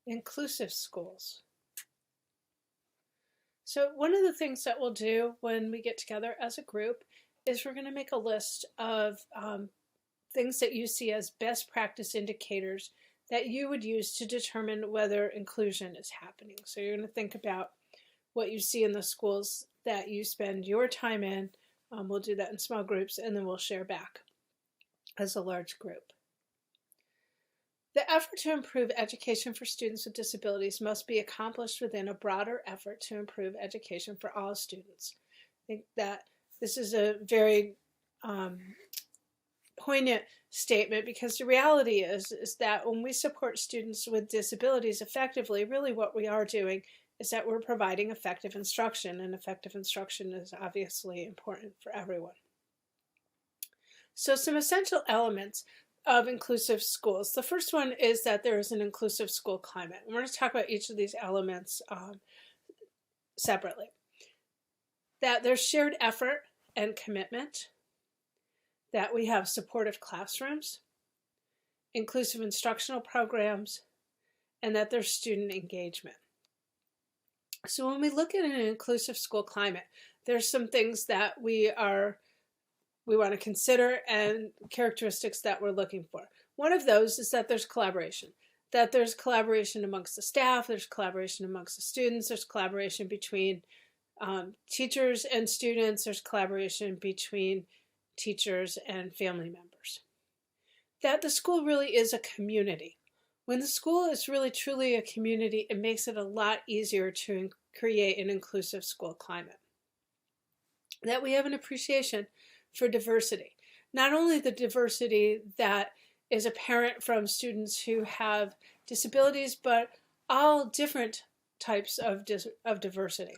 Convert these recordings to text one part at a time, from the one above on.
Inclusive schools. So one of the things that we'll do when we get together as a group is we're going to make a list of things that you see as best practice indicators that you would use to determine whether inclusion is happening. So you're going to think about what you see in the schools that you spend your time in. We'll do that in small groups, and then we'll share back as a large group. The effort to improve education for students with disabilities must be accomplished within a broader effort to improve education for all students. I think that this is a very poignant statement, because the reality is that when we support students with disabilities effectively, really what we are doing is that we're providing effective instruction, and effective instruction is obviously important for everyone. So some essential elements of inclusive schools. The first one is that there is an inclusive school climate. And we're going to talk about each of these elements separately. That there's shared effort and commitment, that we have supportive classrooms, inclusive instructional programs, and that there's student engagement. So when we look at an inclusive school climate, there's some things that we want to consider and characteristics that we're looking for. One of those is that there's collaboration. That there's collaboration amongst the staff, there's collaboration amongst the students, there's collaboration between teachers and students, there's collaboration between teachers and family members. That the school really is a community. When the school is really truly a community, it makes it a lot easier to create an inclusive school climate. That we have an appreciation for diversity. Not only the diversity that is apparent from students who have disabilities, but all different types of diversity.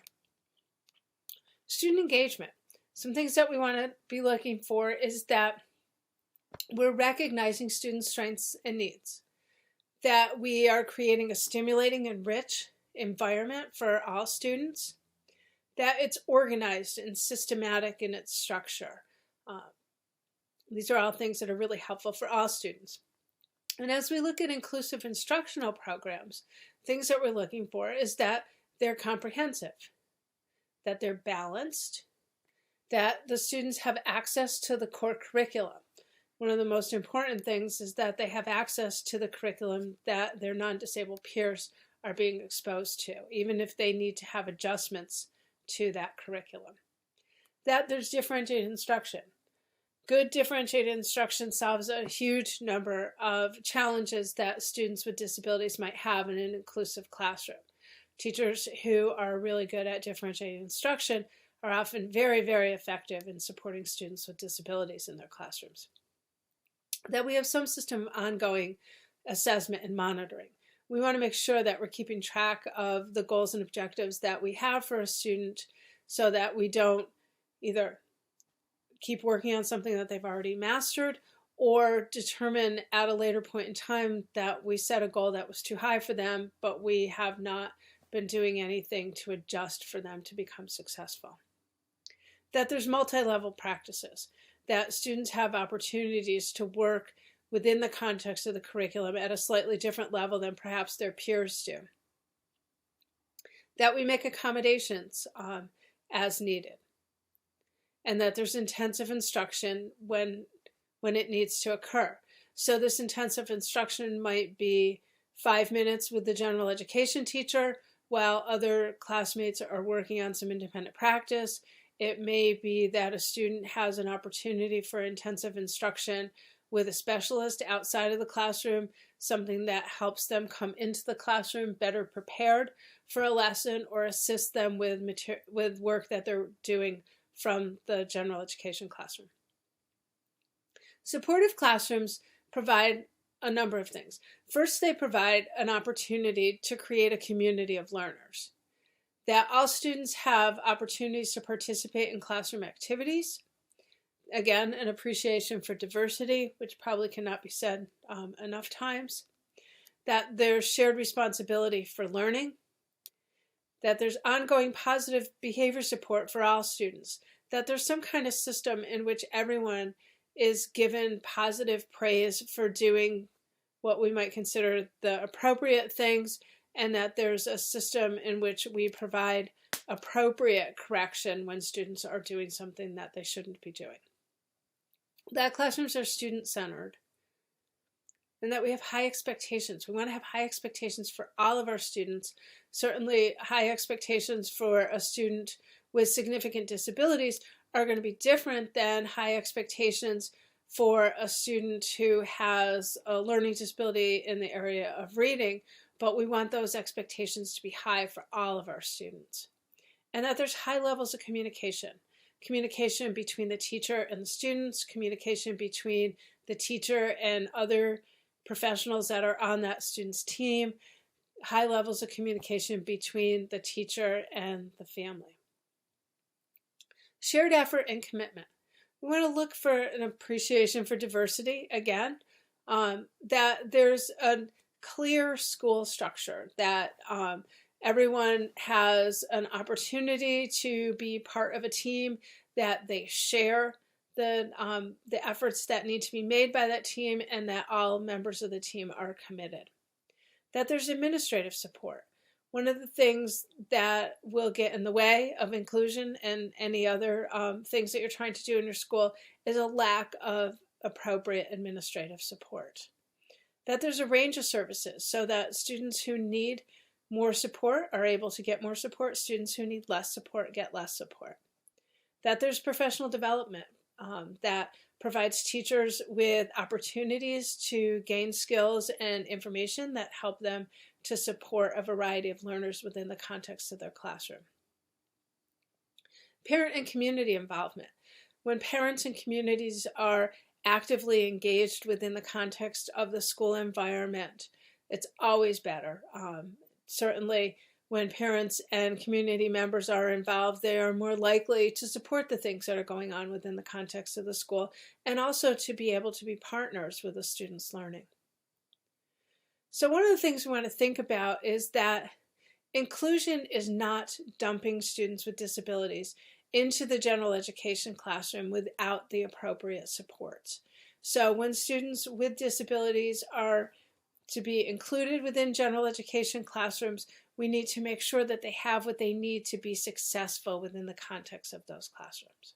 Student engagement. Some things that we want to be looking for is that we're recognizing students' strengths and needs. That we are creating a stimulating and rich environment for all students. That it's organized and systematic in its structure. These are all things that are really helpful for all students. And as we look at inclusive instructional programs, things that we're looking for is that they're comprehensive, that they're balanced, that the students have access to the core curriculum. One of the most important things is that they have access to the curriculum that their non-disabled peers are being exposed to, even if they need to have adjustments to that curriculum. That there's differentiated instruction. Good differentiated instruction solves a huge number of challenges that students with disabilities might have in an inclusive classroom. Teachers who are really good at differentiated instruction are often very, very effective in supporting students with disabilities in their classrooms. That we have some system of ongoing assessment and monitoring. We want to make sure that we're keeping track of the goals and objectives that we have for a student so that we don't either keep working on something that they've already mastered or determine at a later point in time that we set a goal that was too high for them, but we have not been doing anything to adjust for them to become successful. That there's multi-level practices, that students have opportunities to work within the context of the curriculum at a slightly different level than perhaps their peers do. That we make accommodations as needed. And that there's intensive instruction when it needs to occur. So this intensive instruction might be 5 minutes with the general education teacher while other classmates are working on some independent practice. It may be that a student has an opportunity for intensive instruction with a specialist outside of the classroom, something that helps them come into the classroom better prepared for a lesson or assist them with work that they're doing from the general education classroom. Supportive classrooms provide a number of things. First, they provide an opportunity to create a community of learners. That all students have opportunities to participate in classroom activities. Again, an appreciation for diversity, which probably cannot be said enough times. That there's shared responsibility for learning. That there's ongoing positive behavior support for all students. That there's some kind of system in which everyone is given positive praise for doing what we might consider the appropriate things, and that there's a system in which we provide appropriate correction when students are doing something that they shouldn't be doing. That classrooms are student-centered, and that we have high expectations. We want to have high expectations for all of our students, certainly high expectations for a student with significant disabilities are going to be different than high expectations for a student who has a learning disability in the area of reading, but we want those expectations to be high for all of our students. And that there's high levels of communication. Communication between the teacher and the students, communication between the teacher and other professionals that are on that student's team, high levels of communication between the teacher and the family. Shared effort and commitment. We want to look for an appreciation for diversity again, that there's a clear school structure, that everyone has an opportunity to be part of a team, that they share the efforts that need to be made by that team, and that all members of the team are committed. That there's administrative support. One of the things that will get in the way of inclusion and any other things that you're trying to do in your school is a lack of appropriate administrative support. That there's a range of services so that students who need more support are able to get more support, students who need less support get less support. That there's professional development that provides teachers with opportunities to gain skills and information that help them to support a variety of learners within the context of their classroom. Parent and community involvement. When parents and communities are actively engaged within the context of the school environment, it's always better. Certainly, when parents and community members are involved, they are more likely to support the things that are going on within the context of the school, and also to be able to be partners with the students' learning. So one of the things we want to think about is that inclusion is not dumping students with disabilities into the general education classroom without the appropriate supports. So when students with disabilities are to be included within general education classrooms, we need to make sure that they have what they need to be successful within the context of those classrooms.